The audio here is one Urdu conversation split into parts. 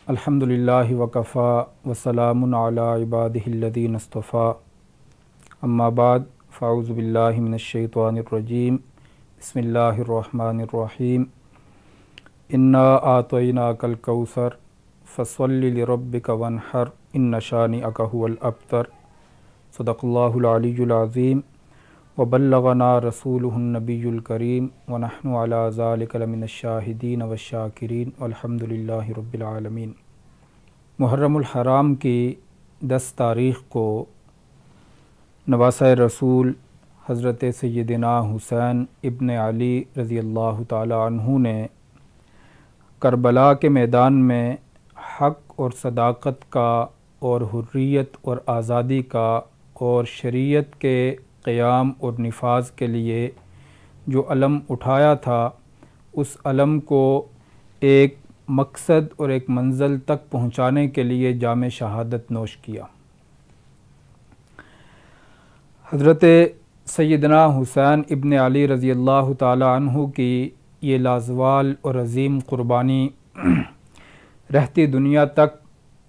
الحمدللہ وکفا وسلام علی عبادہ الذین اصطفیٰ اما بعد فاعوذ باللہ من الشیطان الرجیم بسم اللہ الرحمن الرحیم انا اعطیناک الکوثر فصل لربک وانحر ان شانئک ھو الابتر صدق اللہ العلی العظیم وبلغنا رسولہ النبی الکریم ونحن علی ذلک لمن الشاہدین والشاکرین والحمد للہ رب العالمین۔ محرم الحرام کی 10 تاریخ کو نواسۂ رسول حضرت سیدنا حسین ابن علی رضی اللہ تعالی عنہ نے کربلا کے میدان میں حق اور صداقت کا اور حریت اور آزادی کا اور شریعت کے قیام اور نفاذ کے لیے جو علم اٹھایا تھا، اس علم کو ایک مقصد اور ایک منزل تک پہنچانے کے لیے جام شہادت نوش کیا۔ حضرت سیدنا حسین ابن علی رضی اللہ تعالی عنہ کی یہ لازوال اور عظیم قربانی رہتی دنیا تک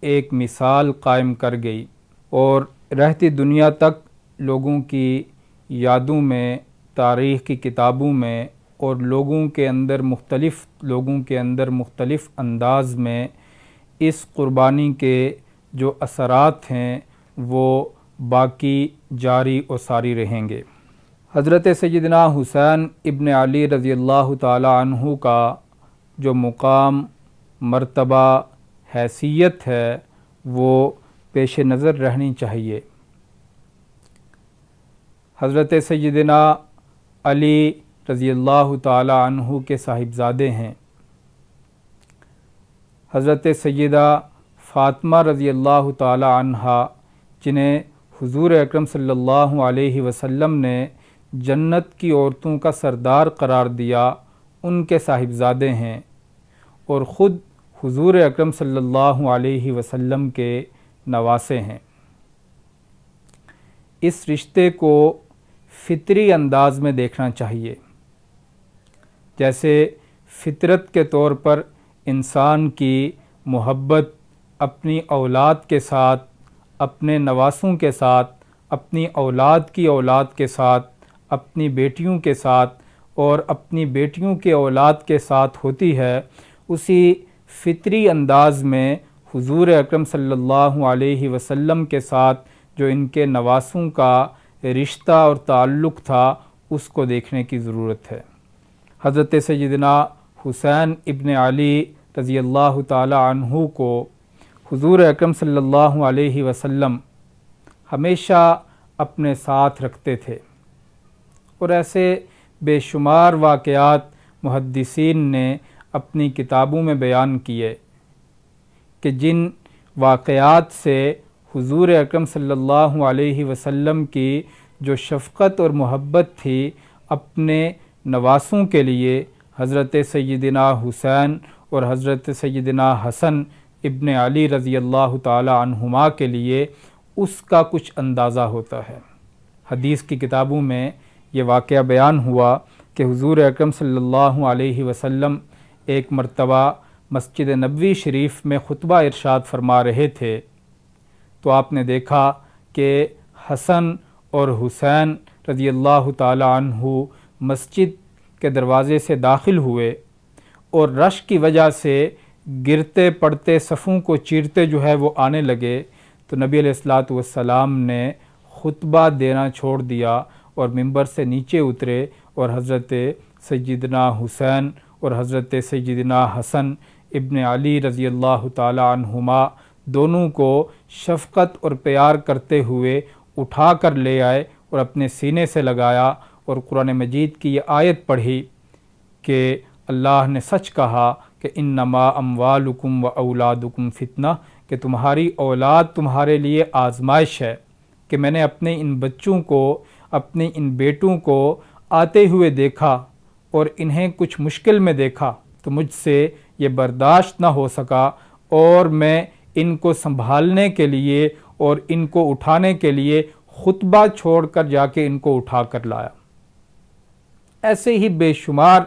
ایک مثال قائم کر گئی اور رہتی دنیا تک لوگوں کی یادوں میں، تاریخ کی کتابوں میں اور مختلف لوگوں کے اندر مختلف انداز میں اس قربانی کے جو اثرات ہیں وہ باقی جاری و ساری رہیں گے۔ حضرت سیدنا حسین ابن علی رضی اللہ تعالی عنہ کا جو مقام، مرتبہ، حیثیت ہے وہ پیش نظر رہنی چاہیے۔ حضرت سیدنا علی رضی اللہ تعالی عنہ کے صاحبزادے ہیں۔ حضرت سیدہ فاطمہ رضی اللہ تعالی عنہا، جنہیں حضور اکرم صلی اللہ علیہ وسلم نے جنت کی عورتوں کا سردار قرار دیا، ان کے صاحبزادے ہیں اور خود حضور اکرم صلی اللہ علیہ وسلم کے نواسے ہیں۔ اس رشتے کو فطری انداز میں دیکھنا چاہیے۔ جیسے فطرت کے طور پر انسان کی محبت اپنی اولاد کے ساتھ، اپنے نواسوں کے ساتھ، اپنی اولاد کی اولاد کے ساتھ، اپنی بیٹیوں کے ساتھ اور اپنی بیٹیوں کے اولاد کے ساتھ ہوتی ہے، اسی فطری انداز میں حضور اکرم صلی اللہ علیہ وسلم کے ساتھ جو ان کے نواسوں کا رشتہ اور تعلق تھا، اس کو دیکھنے کی ضرورت ہے۔ حضرت سیدنا حسین ابن علی رضی اللہ تعالی عنہ کو حضور اکرم صلی اللہ علیہ وسلم ہمیشہ اپنے ساتھ رکھتے تھے اور ایسے بے شمار واقعات محدثین نے اپنی کتابوں میں بیان کیے کہ جن واقعات سے حضور اکرم صلی اللہ علیہ وسلم کی جو شفقت اور محبت تھی اپنے نواسوں کے لیے، حضرت سیدنا حسین اور حضرت سیدنا حسن ابن علی رضی اللہ تعالی عنہما کے لیے، اس کا کچھ اندازہ ہوتا ہے۔ حدیث کی کتابوں میں یہ واقعہ بیان ہوا کہ حضور اکرم صلی اللہ علیہ وسلم ایک مرتبہ مسجد نبوی شریف میں خطبہ ارشاد فرما رہے تھے تو آپ نے دیکھا کہ حسن اور حسین رضی اللہ تعالی عنہ مسجد کے دروازے سے داخل ہوئے اور رش کی وجہ سے گرتے پڑتے صفوں کو چیرتے جو ہے وہ آنے لگے، تو نبی علیہ الصلوۃ والسلام نے خطبہ دینا چھوڑ دیا اور ممبر سے نیچے اترے اور حضرت سیدنا حسین اور حضرت سیدنا حسن ابن علی رضی اللہ تعالی عنہما دونوں کو شفقت اور پیار کرتے ہوئے اٹھا کر لے آئے اور اپنے سینے سے لگایا اور قرآن مجید کی یہ آیت پڑھی کہ اللہ نے سچ کہا کہ انما اموالکم و اولادکم فتنہ، کہ تمہاری اولاد تمہارے لیے آزمائش ہے، کہ میں نے اپنے ان بچوں کو، اپنے ان بیٹوں کو آتے ہوئے دیکھا اور انہیں کچھ مشکل میں دیکھا تو مجھ سے یہ برداشت نہ ہو سکا اور میں ان کو سنبھالنے کے لیے اور ان کو اٹھانے کے لیے خطبہ چھوڑ کر جا کے ان کو اٹھا کر لایا۔ ایسے ہی بے شمار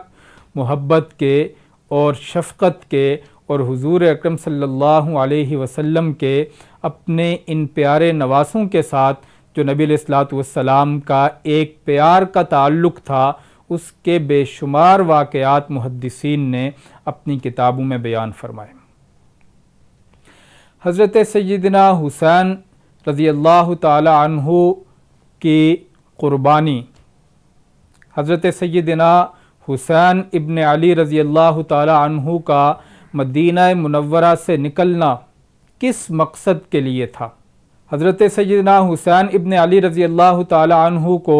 محبت کے اور شفقت کے اور حضور اکرم صلی اللہ علیہ وسلم کے اپنے ان پیارے نواسوں کے ساتھ جو نبی علیہ الصلوۃ والسلام کا ایک پیار کا تعلق تھا، اس کے بے شمار واقعات محدثین نے اپنی کتابوں میں بیان فرمائے۔ حضرت سیدنا حسین رضی اللہ تعالی عنہ کی قربانی، حضرت سیدنا حسین ابن علی رضی اللہ تعالی عنہ کا مدینہ منورہ سے نکلنا کس مقصد کے لیے تھا؟ حضرت سیدنا حسین ابن علی رضی اللہ تعالی عنہ کو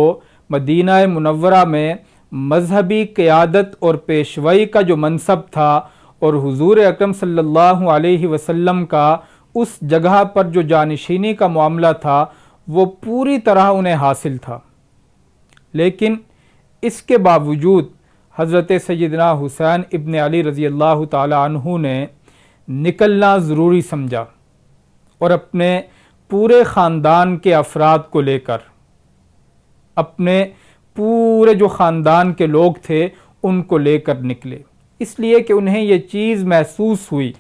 مدینہ منورہ میں مذہبی قیادت اور پیشوائی کا جو منصب تھا اور حضور اکرم صلی اللہ علیہ وسلم کا اس جگہ پر جو جانشینی کا معاملہ تھا وہ پوری طرح انہیں حاصل تھا، لیکن اس کے باوجود حضرت سیدنا حسین ابن علی رضی اللہ تعالی عنہ نے نکلنا ضروری سمجھا اور اپنے پورے خاندان کے افراد کو لے کر، اپنے پورے جو خاندان کے لوگ تھے ان کو لے کر نکلے، اس لیے کہ انہیں یہ چیز محسوس ہوئی،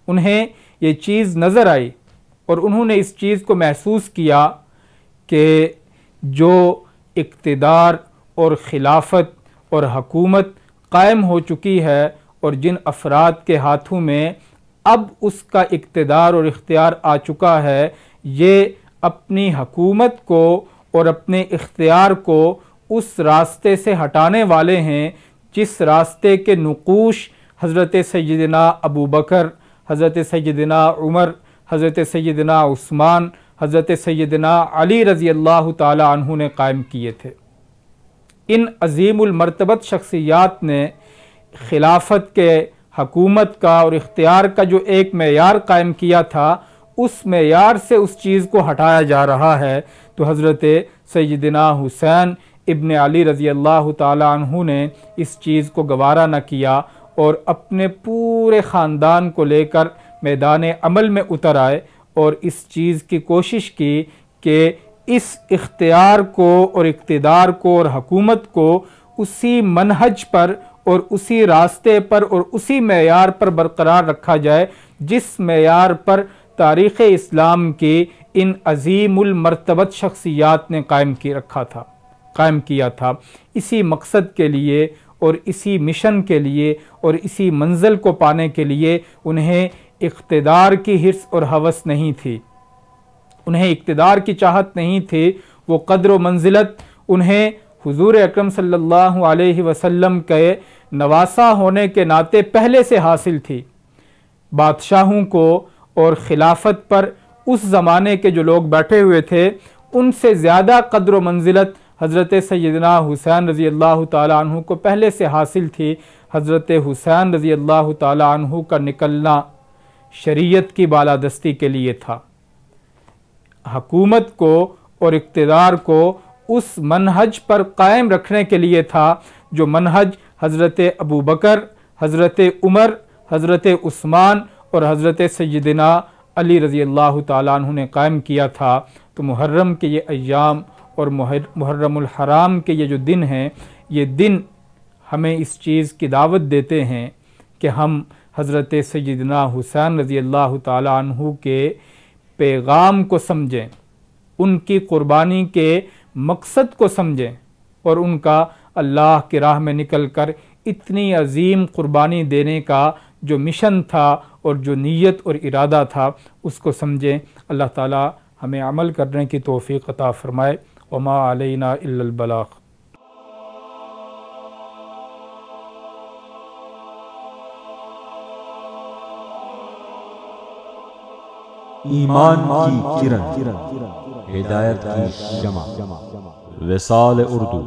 انہیں یہ چیز نظر آئی اور انہوں نے اس چیز کو محسوس کیا کہ جو اقتدار اور خلافت اور حکومت قائم ہو چکی ہے اور جن افراد کے ہاتھوں میں اب اس کا اقتدار اور اختیار آ چکا ہے، یہ اپنی حکومت کو اور اپنے اختیار کو اس راستے سے ہٹانے والے ہیں جس راستے کے نقوش حضرت سیدنا ابو بکر، حضرت سیدنا عمر، حضرت سیدنا عثمان، حضرت سیدنا علی رضی اللہ تعالی عنہ نے قائم کیے تھے۔ ان عظیم المرتبت شخصیات نے خلافت کے، حکومت کا اور اختیار کا جو ایک معیار قائم کیا تھا، اس معیار سے اس چیز کو ہٹایا جا رہا ہے، تو حضرت سیدنا حسین ابن علی رضی اللہ تعالی عنہ نے اس چیز کو گوارا نہ کیا اور اپنے پورے خاندان کو لے کر میدان عمل میں اتر آئے اور اس چیز کی کوشش کی کہ اس اختیار کو اور اقتدار کو اور حکومت کو اسی منہج پر اور اسی راستے پر اور اسی معیار پر برقرار رکھا جائے جس معیار پر تاریخ اسلام کی ان عظیم المرتبت شخصیات نے قائم کیا تھا۔ اسی مقصد کے لیے اور اسی مشن کے لیے اور اسی منزل کو پانے کے لیے انہیں اقتدار کی حرص اور ہوس نہیں تھی، انہیں اقتدار کی چاہت نہیں تھی، وہ قدر و منزلت انہیں حضور اکرم صلی اللہ علیہ وسلم کے نواسا ہونے کے ناطے پہلے سے حاصل تھی۔ بادشاہوں کو اور خلافت پر اس زمانے کے جو لوگ بیٹھے ہوئے تھے ان سے زیادہ قدر و منزلت حضرت سیدنا حسین رضی اللہ تعالی عنہ کو پہلے سے حاصل تھی۔ حضرت حسین رضی اللہ تعالی عنہ کا نکلنا شریعت کی بالادستی کے لیے تھا، حکومت کو اور اقتدار کو اس منہج پر قائم رکھنے کے لیے تھا جو منہج حضرت ابو بکر، حضرت عمر، حضرت عثمان اور حضرت سیدنا علی رضی اللہ تعالیٰ عنہ نے قائم کیا تھا۔ تو محرم کے یہ ایام اور محرم الحرام کے یہ جو دن ہیں، یہ دن ہمیں اس چیز کی دعوت دیتے ہیں کہ ہم حضرت سیدنا حسین رضی اللہ تعالیٰ عنہ کے پیغام کو سمجھیں، ان کی قربانی کے مقصد کو سمجھیں اور ان کا اللہ کی راہ میں نکل کر اتنی عظیم قربانی دینے کا جو مشن تھا اور جو نیت اور ارادہ تھا اس کو سمجھیں۔ اللہ تعالی ہمیں عمل کرنے کی توفیق عطا فرمائے۔ وما علینا الا البلاغ۔ ایمان کی کرن، ہدایت کی شمع، وصال اردو۔